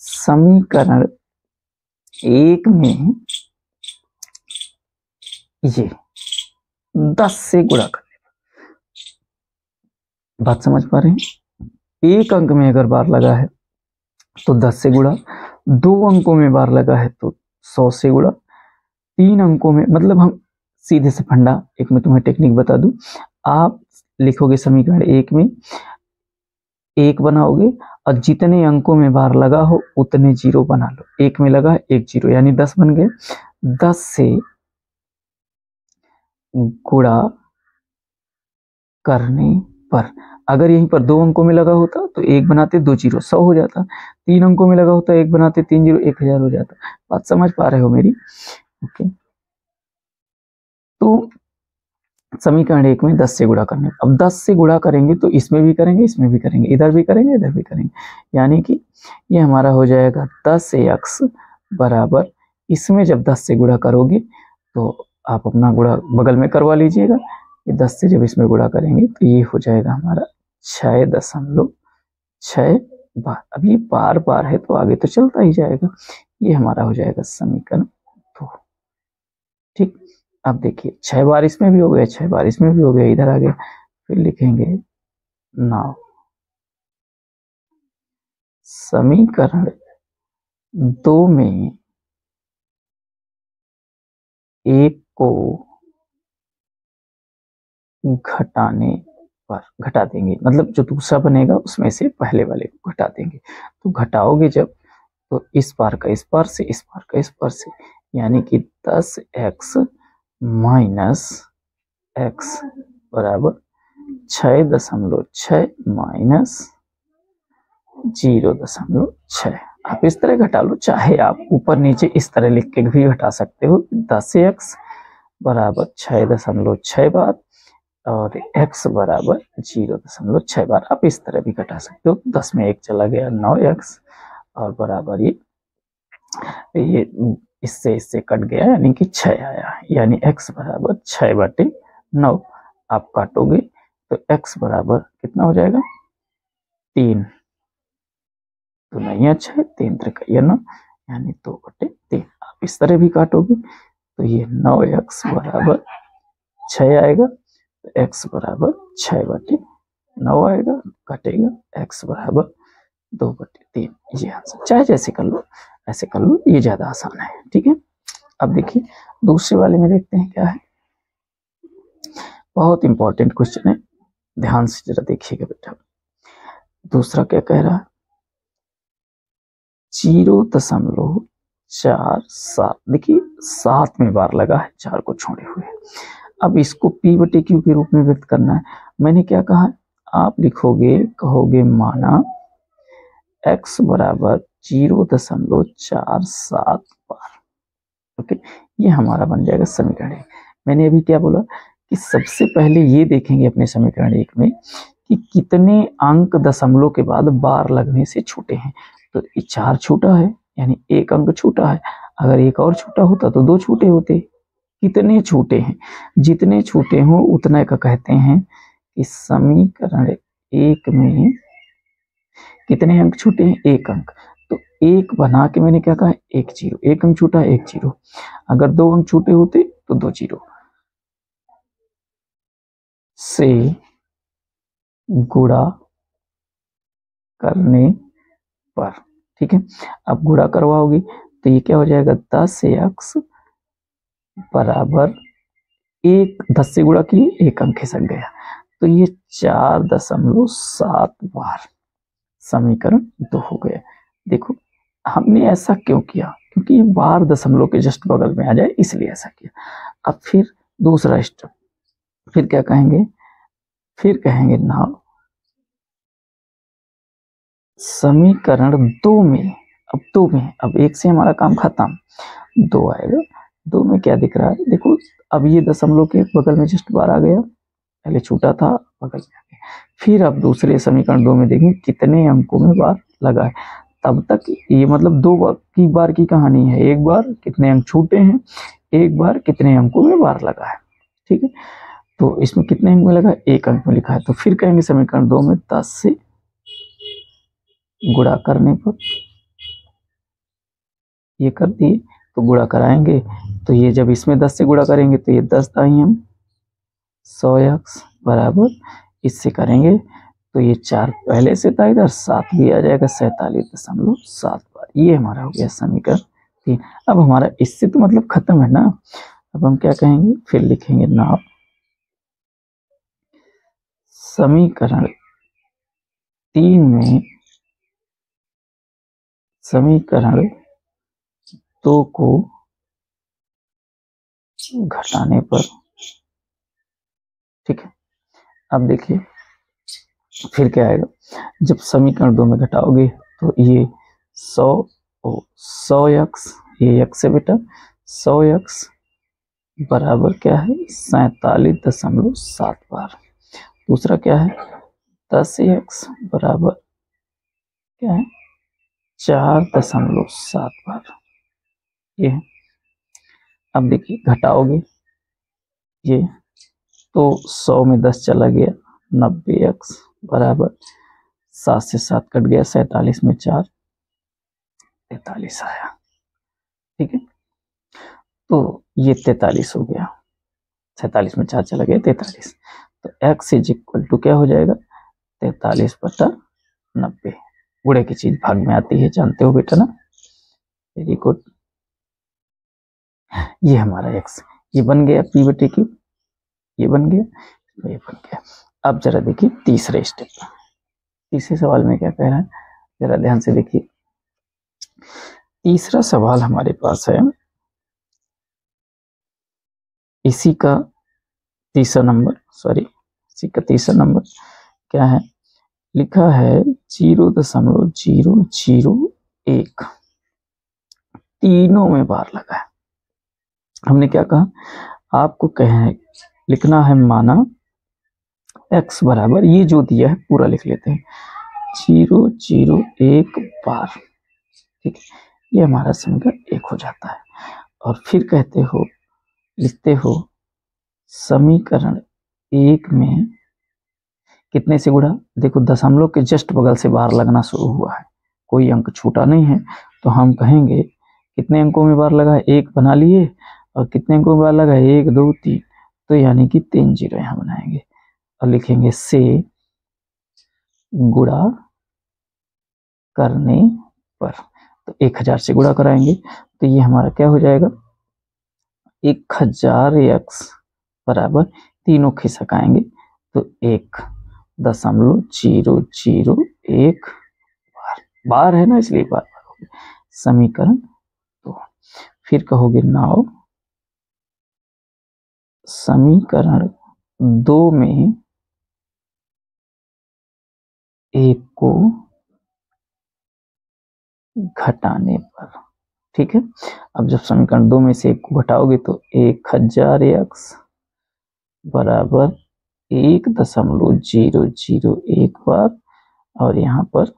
समीकरण एक में ये 10 से गुणा करने, बात समझ पा रहे हैं? एक अंक में अगर बार लगा है तो 10 से गुणा, 2 अंकों में बार लगा है तो 100 से गुणा, 3 अंकों में, मतलब हम सीधे से फंडा एक में तुम्हें टेक्निक बता दूं, आप लिखोगे समीकरण एक में एक बनाओगे और जितने अंकों में बार लगा हो उतने जीरो बना लो। एक में लगा एक जीरो यानी 10 बन गए। 10 से गुणा करने पर, अगर यहीं पर 2 अंकों में लगा होता तो एक बनाते 2 जीरो 100 हो जाता, 3 अंकों में लगा होता एक बनाते 3 जीरो 1000 हो जाता। बात समझ पा रहे हो मेरी? ओके, तो समीकरण एक में 10 से गुणा करने, अब 10 से गुणा करेंगे तो इसमें भी करेंगे इसमें भी करेंगे, इधर भी करेंगे इधर भी करेंगे, यानी कि ये हमारा हो जाएगा 10x बराबर, इसमें जब 10 से गुणा करोगे तो आप अपना गुणा बगल में करवा लीजिएगा, ये 10 से जब इसमें गुणा करेंगे तो ये हो जाएगा हमारा 6.6 बार। अब ये बार बार है तो आगे तो चलता ही जाएगा, ये हमारा हो जाएगा समीकरण 2। ठीक, अब देखिए 6 बार इसमें भी हो गया 6 बार इसमें भी हो गया, इधर आ गया, फिर लिखेंगे नाउ समीकरण 2 में एक को घटाने पर, घटा देंगे मतलब जो दूसरा बनेगा उसमें से पहले वाले को घटा देंगे, तो घटाओगे जब तो इस बार का इस बार से, इस बार का इस बार से, यानी कि 10x माइनस x बराबर 6.6 माइनस 0.6। आप इस तरह घटा लो, चाहे आप ऊपर नीचे इस तरह लिख के भी घटा सकते हो। 10x बराबर 6.6 बार और x बराबर 0.6 बार, आप इस तरह भी घटा सकते हो। 10 में 1 चला गया 9x और बराबर ये इससे कट गया यानी कि 6 आया, यानी x बराबर 6/9। आप काटोगे तो x बराबर कितना हो जाएगा 3, तो नहीं है 6, 3 3 9 यानी 2/3। आप इस तरह भी काटोगे तो ये 9x बराबर 6 आएगा, तो x बराबर 6/9 आएगा, कटेगा x बराबर 2/3। ये आंसर, चाहे जैसे कर लो ऐसे कर लो, ये ज्यादा आसान है। ठीक है, अब देखिए दूसरे वाले में देखते हैं क्या है, बहुत इंपॉर्टेंट क्वेश्चन है, ध्यान से जरा देखिएगा बेटा। दूसरा क्या कह रहा है, 0.47, देखिए 7 में बार लगा है 4 को छोड़े हुए। अब इसको P/Q के रूप में व्यक्त करना है। मैंने क्या कहा, आप लिखोगे कहोगे माना x बराबर 0.47 बार। ओके, ये हमारा बन जाएगा समीकरण एक। मैंने अभी क्या बोला कि सबसे पहले ये देखेंगे अपने समीकरण एक में कि कितने अंक दशमलव के बाद बार लगने से छूटे हैं। तो 4 छूटा है यानी 1 अंक छूटा है, अगर 1 और छूटा होता तो 2 छूटे होते। कितने छूटे हैं, जितने छूटे हो उतना का कहते हैं कि समीकरण एक में कितने अंक छूटे हैं, 1 अंक। तो 1 बना के मैंने क्या कहा 1 जीरो, 1 अंक छूटा 1 जीरो, अगर 2 अंक छूटे होते तो 2 जीरो से गुणा करने पर। ठीक है, अब गुणा करवाओगे तो ये क्या हो जाएगा 10x बराबर 10 से गुणा किए 1 अंक खिसक गया, तो ये 4.7 बार समीकरण 2 हो गया। देखो हमने ऐसा क्यों किया, क्योंकि ये बार दशमलव के जस्ट बगल में आ जाए इसलिए ऐसा किया। अब फिर दूसरा स्टेप, फिर क्या कहेंगे, फिर कहेंगे ना समीकरण 2 में, अब 2 में, अब 1 से हमारा काम खत्म, 2 आएगा। 2 में क्या दिख रहा है, देखो अब ये दशमलव के बगल में जस्ट बार आ गया, पहले छूटा था बगल में आ गया। फिर अब दूसरे समीकरण 2 में देखें कितने अंकों में बार लगा है, तब तक ये मतलब 2 बार की कहानी है, 1 बार कितने अंक छूटे हैं, 1 बार कितने अंकों में बार लगा है। ठीक है, तो इसमें कितने अंक में लगा 1 अंक में लिखा है, तो फिर कहेंगे समीकरण 2 में 10 से गुणा करने पर ये कर दिए, तो गुणा कराएंगे तो ये जब इसमें 10 से गुणा करेंगे तो ये 10 दाई हम 100x बराबर, इससे करेंगे तो ये 4 पहले से था इधर, 7 भी आ जाएगा 47.7 बार। ये हमारा हो गया समीकरण 3। अब हमारा इससे तो मतलब खत्म है ना। अब हम क्या कहेंगे, फिर लिखेंगे नाउ समीकरण 3 में समीकरण 2 को घटाने पर, ठीक है। अब देखिए फिर क्या आएगा, जब समीकरण 2 में घटाओगे तो ये 100x, ये x है बेटा, 100x बराबर क्या है 47.7 बार। दूसरा क्या है 10x बराबर क्या है 4.7 बार, ये है। अब देखिए घटाओगे ये तो 100 में 10 चला गया, 90x बराबर 7 से 7 कट गया, 47 में 4 43 आया, ठीक है। तो ये 43 हो गया, 47 में 4 चला गया 43। तो x इज इक्वल टू क्या हो जाएगा 43/90। गुणे की चीज भाग में आती है, जानते हो बेटा ना, वेरी गुड। ये हमारा x, ये बन गया p/q, ये बन गया, तो ये बन गया। अब जरा देखिए तीसरे स्टेप, तीसरे सवाल में क्या कह रहा है, जरा ध्यान से देखिए। तीसरा सवाल हमारे पास है, इसी का तीसरा नंबर, इसी का तीसरा नंबर क्या है, लिखा है 0.001 तीनों में बार लगा है। हमने क्या कहा, आपको कहे लिखना है माना x बराबर, ये जो दिया है पूरा लिख लेते हैं 0.001 बार, ठीक है। ये हमारा समीकरण 1 हो जाता है। और फिर कहते हो, लिखते हो समीकरण 1 में कितने से गुणा, देखो दशमलव के जस्ट बगल से बार लगना शुरू हुआ है, कोई अंक छूटा नहीं है, तो हम कहेंगे कितने अंकों में बार लगा है, 1 बना लिए, और कितने अंकों में बार लगा है 1 2 3, तो यानी कि 3 जीरो यहाँ बनाएंगे और लिखेंगे से गुणा करने पर, तो 1000 से गुणा कराएंगे तो ये हमारा क्या हो जाएगा 1000x बराबर, तीनों खिसकाएंगे तो 1.001 बार है ना, इसलिए बार हो गया समीकरण 2। फिर कहोगे नाउ समीकरण 2 में 1 को घटाने पर, ठीक है। अब जब समीकरण 2 में से 1 को घटाओगे तो 1000x बराबर 1.001 बार, और यहाँ पर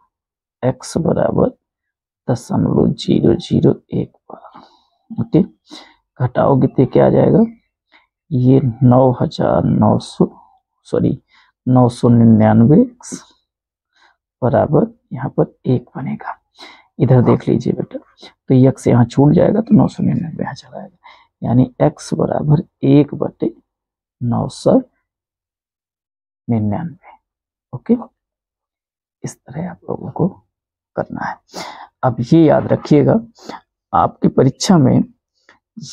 x बराबर 0.001 बार, ओके। घटाओगे तो क्या आ जाएगा, ये 999 बराबर यहाँ पर 1 बनेगा। इधर देख लीजिए बेटा, तो x यहाँ छूट जाएगा तो 999 यहाँ चला जाएगा, यानी x बराबर 1/999, ओके। इस तरह आप लोगों को करना है। अब ये याद रखिएगा, आपकी परीक्षा में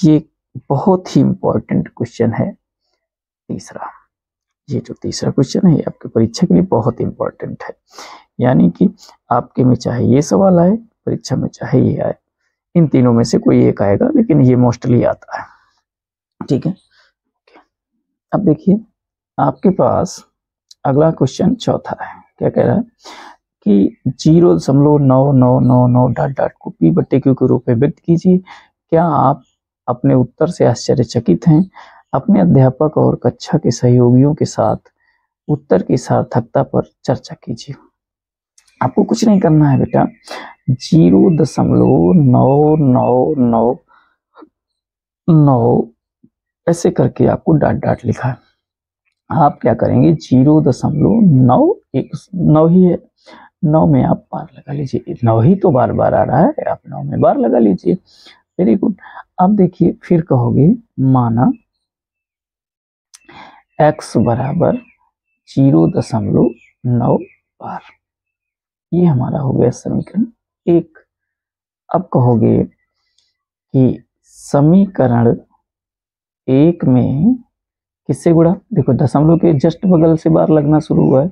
ये बहुत ही इंपॉर्टेंट क्वेश्चन है तीसरा। ये जो तीसरा क्वेश्चन है ये आपकी परीक्षा के लिए बहुत इंपॉर्टेंट है, यानी कि आपके में चाहे ये सवाल आए, परीक्षा में चाहे ये आए, इन तीनों में से कोई एक आएगा, लेकिन ये मोस्टली आता है, ठीक है। अब देखिए आपके पास अगला क्वेश्चन चौथा है, क्या कह रहा है कि 0.9999 को p/q के रूप में व्यक्त कीजिए। क्या आप अपने उत्तर से आश्चर्यचकित हैं? अपने अध्यापक और कक्षा के सहयोगियों के साथ उत्तर की सार्थकता पर चर्चा कीजिए। आपको कुछ नहीं करना है बेटा, 0.9999 ऐसे करके आपको डॉट लिखा है। आप क्या करेंगे 0.9 ही है, 9 में आप बार लगा लीजिए, 9 ही तो बार बार आ रहा है, आप 9 में बार लगा लीजिए। Very good. अब देखिए फिर कहोगे माना x बराबर 0.9 बार, ये हमारा हो गया समीकरण 1। अब कहोगे कि समीकरण 1 में किससे गुणा, देखो दशमलव के जस्ट बगल से बार लगना शुरू हुआ है,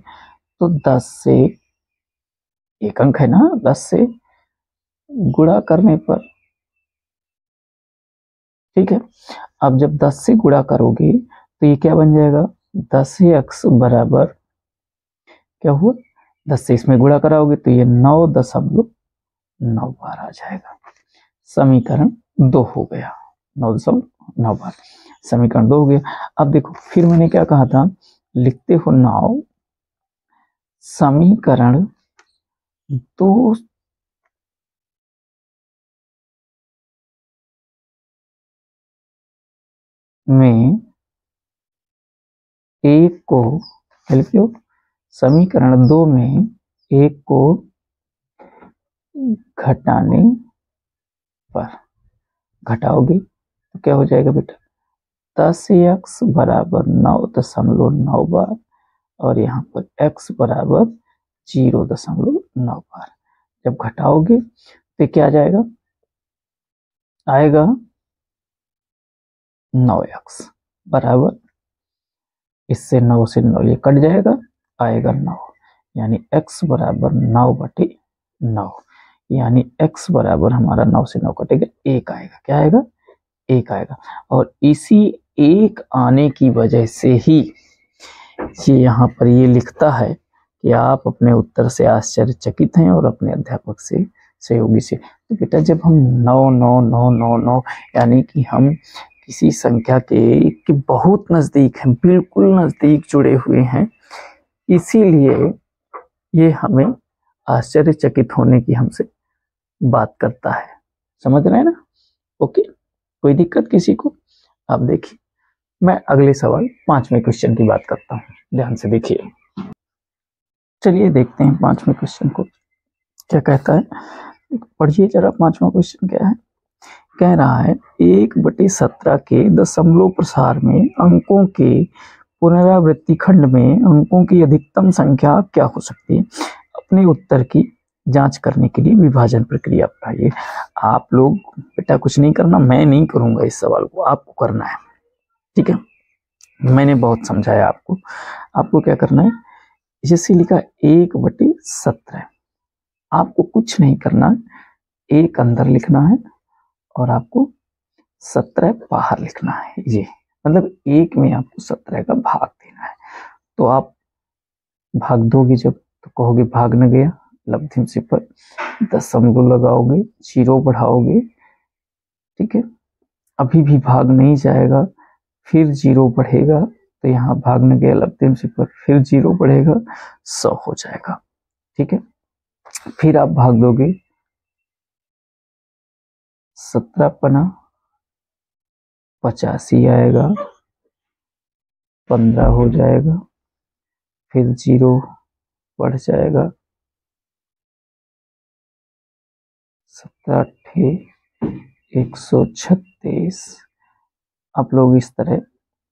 तो 10 से, एक अंक है ना, 10 से गुणा करने पर, ठीक है। अब जब 10 से गुणा करोगे तो ये क्या बन जाएगा, 10x बराबर क्या हुआ, 10 से इसमें गुणा कराओगे तो ये 9.9 बार आ जाएगा। समीकरण 2 हो गया, 9.9 बार, समीकरण 2 हो गया। अब देखो फिर मैंने क्या कहा था, लिखते हो 9 समीकरण 2 में एक को, लिखो समीकरण 2 में एक को घटाने पर, घटाओगे तो क्या हो जाएगा बेटा, 10x बराबर 9.9 बार और यहाँ पर x बराबर 0.9 बार। जब घटाओगे तो क्या आ जाएगा, आएगा 9x बराबर, इससे 9 से 9 ये कट जाएगा, आएगा 9, यानी x बराबर 9/9, यानी x बराबर हमारा 9 से 9 कटेगा 1 आएगा। क्या आएगा, 1 आएगा। और इसी 1 आने की वजह से ही ये यहाँ पर ये लिखता है कि आप अपने उत्तर से आश्चर्यचकित हैं और अपने अध्यापक से, सहयोगी से। तो बेटा जब हम 9 9 9 9 9 यानी कि हम किसी संख्या के बहुत नजदीक हैं, बिल्कुल नजदीक जुड़े हुए हैं, इसीलिए ये हमें आश्चर्यचकित होने की हमसे बात करता है। समझ रहे हैं ना? ओके, कोई दिक्कत किसी को? आप देखिए, मैं अगले सवाल 5वें क्वेश्चन की बात करता हूँ, ध्यान से देखिए। चलिए देखते हैं 5वें क्वेश्चन को क्या कहता है। पढ़िए जरा 5वां क्वेश्चन क्या है। कह रहा है 1/17 के दशमलव प्रसार में अंकों के पुनरावृत्ति खंड में अंकों की अधिकतम संख्या क्या हो सकती है। अपने उत्तर की जांच करने के लिए विभाजन प्रक्रिया अपनाइए। आप लोग बेटा कुछ नहीं करना, मैं नहीं करूंगा इस सवाल को, आपको करना है, ठीक है। मैंने बहुत समझाया आपको, आपको क्या करना है, जैसे लिखा 1/17, आपको कुछ नहीं करना, एक अंदर लिखना है और आपको 17 बाहर लिखना है। ये मतलब 1 में आपको 17 का भाग देना है। तो आप भाग दोगे जब, तो कहोगे भाग न गया, लब्धिम से पर दशमलव लगाओगे, 0 बढ़ाओगे, ठीक है। अभी भी भाग नहीं जाएगा, फिर 0 बढ़ेगा, तो यहाँ भाग न गया, लब्धिम से पर फिर 0 बढ़ेगा, 100 हो जाएगा, ठीक है। फिर आप भाग दोगे, 17 85 आएगा, 15 हो जाएगा, फिर 0 बढ़ जाएगा, 17 136। आप लोग इस तरह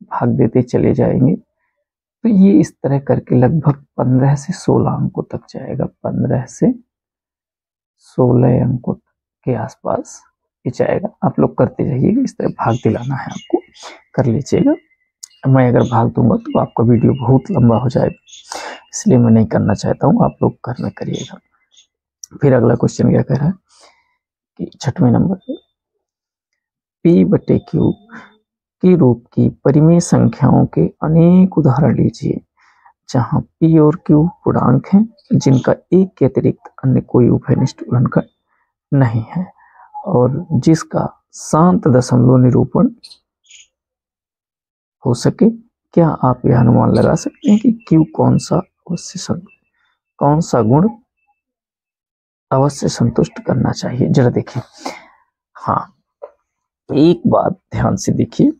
भाग देते चले जाएंगे, तो ये इस तरह करके लगभग 15 से 16 अंकों तक जाएगा, 15 से 16 अंकों के आसपास ये जाएगा। आप लोग करते जाइएगा, इस तरह भाग दिलाना है आपको, कर लीजिएगा। मैं अगर भाग दूंगा तो आपका वीडियो बहुत लंबा हो जाएगा, इसलिए मैं नहीं करना चाहता हूँ, आप लोग करना करिएगा। फिर अगला क्वेश्चन क्या कह रहा है कि 6वें नंबर पे P/Q के रूप की परिमेय संख्याओं के अनेक उदाहरण लीजिए जहां P और Q पूर्णांक हैं जिनका एक के अतिरिक्त अन्य कोई उभयनिष्ठ गुणनखंड नहीं है और जिसका शांत दशमलव निरूपण हो सके। क्या आप यह अनुमान लगा सकते हैं कि Q कौन सा गुण अवश्य संतुष्ट करना चाहिए। जरा देखिए, हाँ एक बात ध्यान से देखिए,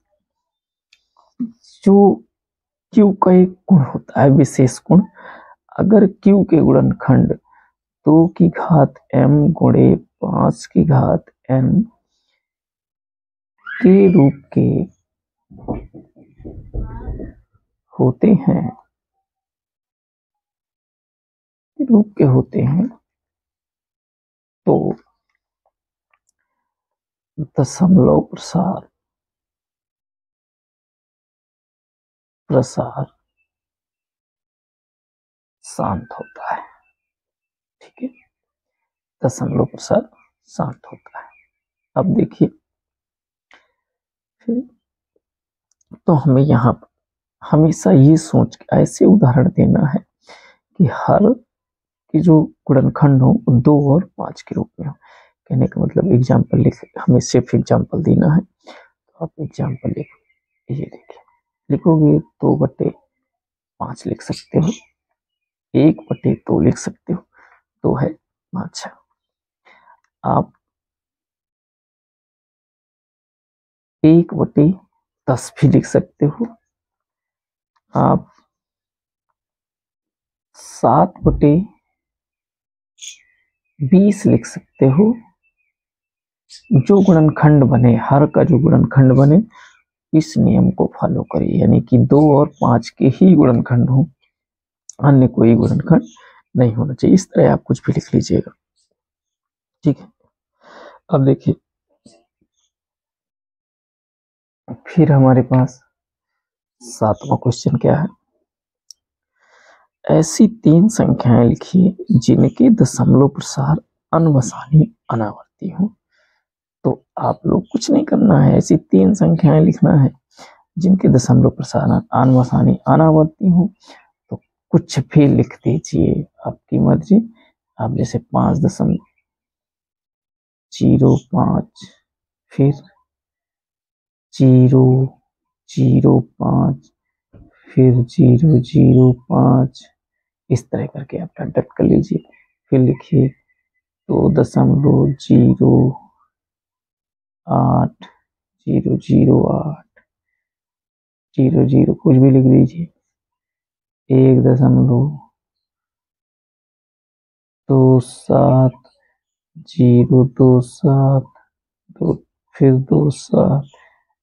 जो Q का एक गुण होता है विशेष गुण, अगर Q के गुणनखंड 2 की घात m गुणे 5 की घात n के रूप के होते हैं, तो दशमलव प्रसार शांत होता है। ठीक है, दशमलव प्रसार शांत होता है। अब देखिए फिर, तो हमें यहाँ पर हमेशा ये सोच के ऐसे उदाहरण देना है कि हर की जो गुणनखंड हो 2 और 5 के रूप में हो। कहने का मतलब एग्जाम्पल लिख, हमें सिर्फ एग्जाम्पल देना है, तो आप एग्जाम्पल लिखो। ये देखिए, लिखोगे 2/5 लिख सकते हो, 1/2 लिख सकते हो, 2 है 5 है। आप 1/10 भी लिख सकते हो, आप 7/20 लिख सकते हो। जो गुणनखंड बने, हर का जो गुणनखंड बने, इस नियम को फॉलो करिए, यानी कि 2 और 5 के ही गुणनखंड हो, अन्य कोई गुणनखंड नहीं होना चाहिए। इस तरह आप कुछ भी लिख लीजिएगा। ठीक है, अब देखिए फिर हमारे पास 7वां क्वेश्चन क्या है। ऐसी 3 संख्याएं लिखिए जिनके दशमलव प्रसार अनवसानी अनावर्ती हो। तो आप लोग कुछ नहीं करना है, ऐसी 3 संख्याएं लिखना है जिनके दशमलव प्रसार अनवसानी अनावर्ती हो। तो कुछ भी लिख दीजिए, आपकी मर्जी। आप जैसे 5.05, फिर 0.05, फिर 0.05, इस तरह करके आप टट कर लीजिए। फिर लिखिए 2.08, 0.08, 0.0 कुछ भी लिख दीजिए, 1.27, 0.27, तो फिर 2.7,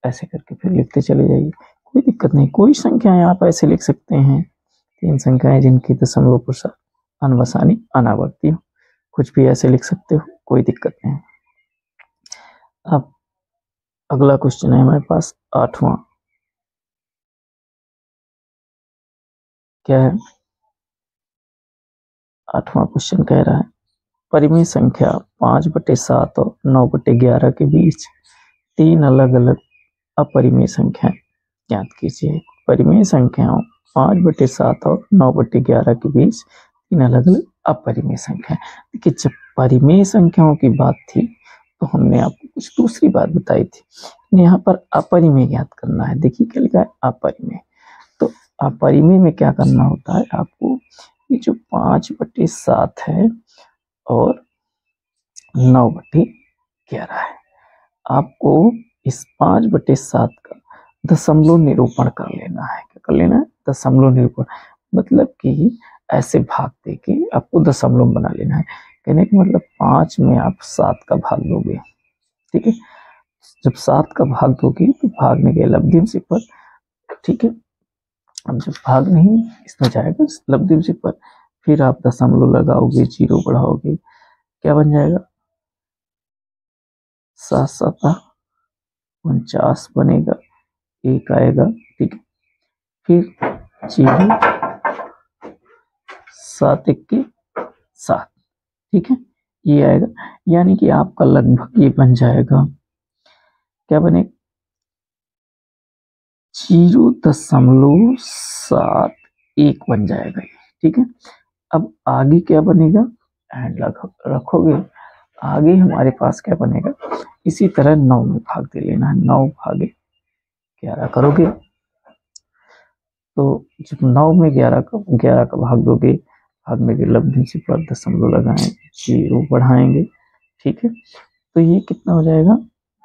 ऐसे करके फिर लिखते चले जाइए। कोई दिक्कत नहीं, कोई संख्याएं आप ऐसे लिख सकते हैं, 3 संख्याएं जिनकी दशमलव प्रसार अनवसानी अनावर्ती हो, कुछ भी ऐसे लिख सकते हो, कोई दिक्कत नहीं। अब अगला क्वेश्चन है हमारे पास 8वां। क्या है? 8वां क्वेश्चन कह रहा है परिमेय संख्या 5/7 और 9/11 के बीच 3 अलग अलग अपरिमेय संख्याएं ज्ञात कीजिए। परिमेय संख्याओं 5/7 और 9/11 के बीच 3 अलग अलग अपरिमेय संख्याएं। देखिए, जब परिमेय संख्याओं की बात थी तो हमने आपको कुछ दूसरी बात बताई थी, यहाँ पर अपरिमेय ज्ञात करना है। देखिए क्या लिखा है, अपरिमेय। तो अपरिमेय में क्या करना होता है आपको, ये जो 5/7 है और 9/11 है, आपको इस 5/7 का दशमलव निरूपण कर लेना है। क्या कर लेना है? दशमलव निरूपण, मतलब कि ऐसे भाग दे के आपको दशमलव बना लेना है। कहने का मतलब 5 में आप 7 का भाग दोगे। ठीक है, जब 7 का भाग दोगे तो भागने के लब्धिम से पर। ठीक है, अब जब भाग नहीं इसमें जाएगा लब्धिम से पर, फिर आप दशमलव लगाओगे, 0 बढ़ाओगे, क्या बन जाएगा? 7×7=49 बनेगा, 1 आएगा। ठीक है, फिर 0, 7×1=7। ठीक है, ये आएगा, यानी कि आपका लगभग ये बन जाएगा, क्या बने, 0.71 बन जाएगा। ठीक है, अब आगे क्या बनेगा, एंड रखोगे, आगे हमारे पास क्या बनेगा, इसी तरह 9 में भाग दे लेना है। 9/11 करोगे तो जब 9 में 11 का भाग दोगे, भागने के लब्धिम से पर दशमलव लगाएंगे, 0 बढ़ाएंगे। ठीक है, तो ये कितना हो जाएगा,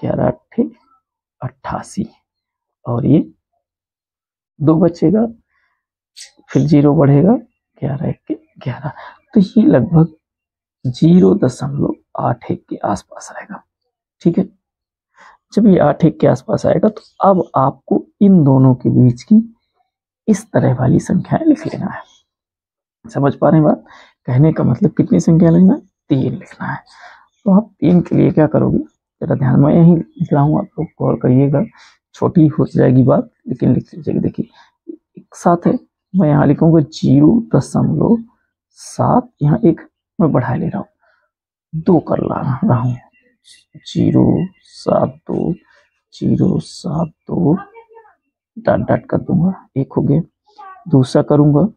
11×8=88, और ये 2 बचेगा, फिर 0 बढ़ेगा, 11×1=11। तो ये लगभग 0.81 के आसपास आएगा। ठीक है, जब ये 81 के आसपास आएगा तो अब आपको इन दोनों के बीच की इस तरह वाली संख्याएं लिख लेना है। समझ पा रहे हैं बात? कहने का मतलब कितनी संख्या लिखना है? 3 लिखना है। तो आप 3 के लिए क्या करोगे, जरा ध्यान में यही लिख रहा हूँ, आप लोग गौर करिएगा, छोटी हो जाएगी बात लेकिन लिख लीजिएगा। देखिए एक साथ है, मैं यहाँ लिखूंगा 0.7, यहाँ एक मैं बढ़ा ले रहा हूँ, 2 कर रहा हूँ, 0.72, 0.72 डॉट डॉट कर दूंगा, एक हो गया। दूसरा करूंगा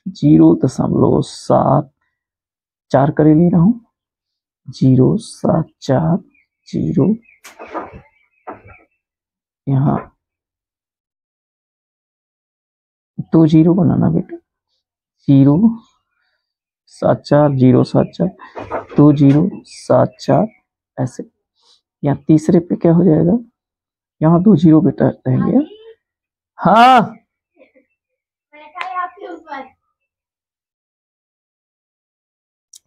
0.74 कर ले रहा हूँ, 0.74, 0 यहाँ 2 0 बनाना बेटा, 0.74, 0.74, 2 0.74 ऐसे। यहाँ तीसरे पे क्या हो जाएगा, यहाँ 2 0 बेटा रहेंगे। हाँ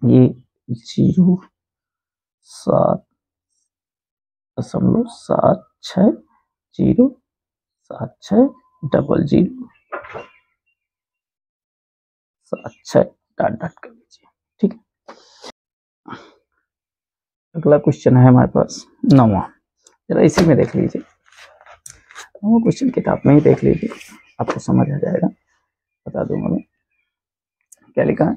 ये 0.76, 0.76 डबल 0.76 डॉट डॉट कर लीजिए। ठीक है, अगला क्वेश्चन है हमारे पास 9वां, जरा इसी में देख लीजिए, 9वां क्वेश्चन किताब में ही देख लीजिए, आपको समझ आ जाएगा, बता दूंगा मैं क्या लिखा है।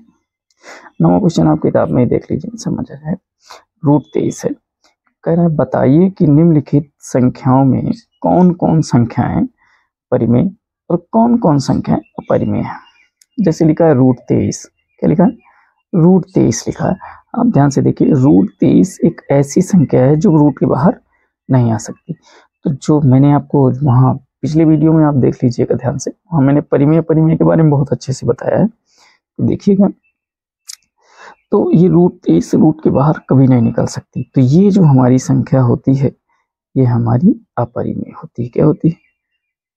9वां क्वेश्चन आप किताब में ही देख लीजिए, समझ आ जाएगा। रूट 23 है, कह रहे हैं बताइए कि निम्नलिखित संख्याओं में कौन कौन संख्याएं परिमेय और कौन कौन संख्याएं अपरिमेय है। जैसे लिखा है रूट 23, क्या लिखा है, रूट 23 लिखा है। आप ध्यान से देखिए, रूट 23 एक ऐसी संख्या है जो रूट के बाहर नहीं आ सकती। तो जो मैंने आपको वहाँ पिछले वीडियो में आप देख लीजिएगा ध्यान से, वहाँ मैंने परिमेय परिमेय के बारे में बहुत अच्छे से बताया है, तो देखिएगा। तो ये रूट 23 रूट के बाहर कभी नहीं निकल सकती। तो ये जो हमारी संख्या होती है ये हमारी अपरिमेय होती है। क्या होती है?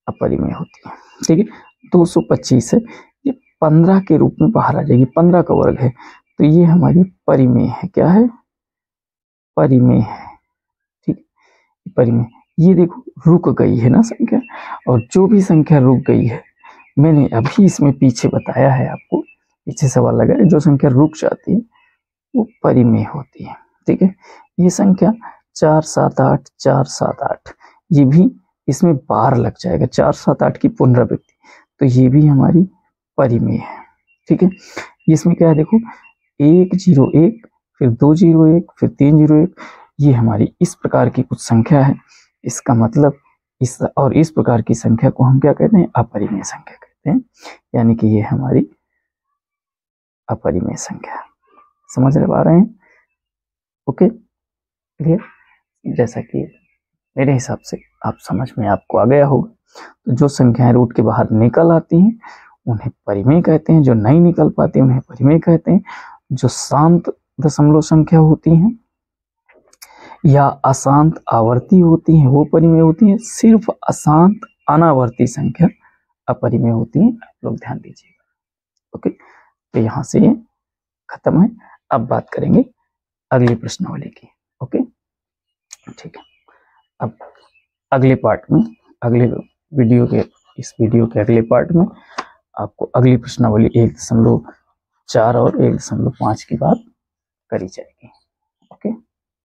अपरिमेय होती है। ठीक है, 225 है, ये 15 के रूप में बाहर आ जाएगी, 15 का वर्ग है, तो ये हमारी परिमेय है। क्या है? परिमेय है। ठीक, परिमेय। ये देखो रुक गई है ना संख्या, और जो भी संख्या रुक गई है, मैंने अभी इसमें पीछे बताया है आपको, पीछे सवाल लगा है, जो संख्या रुक जाती है वो परिमेय होती है। ठीक है, ये संख्या 4 7 8, 4 7 8, ये भी इसमें बार लग जाएगा, 4 7 8 की पुनरावृत्ति, तो ये भी हमारी परिमेय है। ठीक है, इसमें क्या है देखो, 1 0 1, फिर 2 0 1, फिर 3 0 1, ये हमारी इस प्रकार की कुछ संख्या है। इसका मतलब इस और इस प्रकार की संख्या को हम क्या कहते हैं? अपरिमेय संख्या कहते हैं, यानी कि ये हमारी अपरिमेय संख्या। समझ पा रहे हैं? Okay, clear? जैसा कि मेरे हिसाब से आप समझ में आपको आ गया होगा। तो जो संख्याएं रूट के बाहर निकल आती हैं उन्हें परिमेय कहते हैं, जो नहीं निकल पाती उन्हें परिमेय कहते हैं। जो शांत दशमलव संख्या होती हैं या अशांत आवर्ती होती हैं वो परिमेय होती हैं। सिर्फ अशांत अनावर्ती संख्या अपरिमेय होती है। आप लोग ध्यान दीजिएगा। ओके, तो यहाँ से ये खत्म है। अब बात करेंगे अगली प्रश्नावली की। ओके, ठीक है। अब अगले पार्ट में, अगले वीडियो के, इस वीडियो के अगले पार्ट में आपको अगली प्रश्नावली 1.4 और 1.5 की बात करी जाएगी।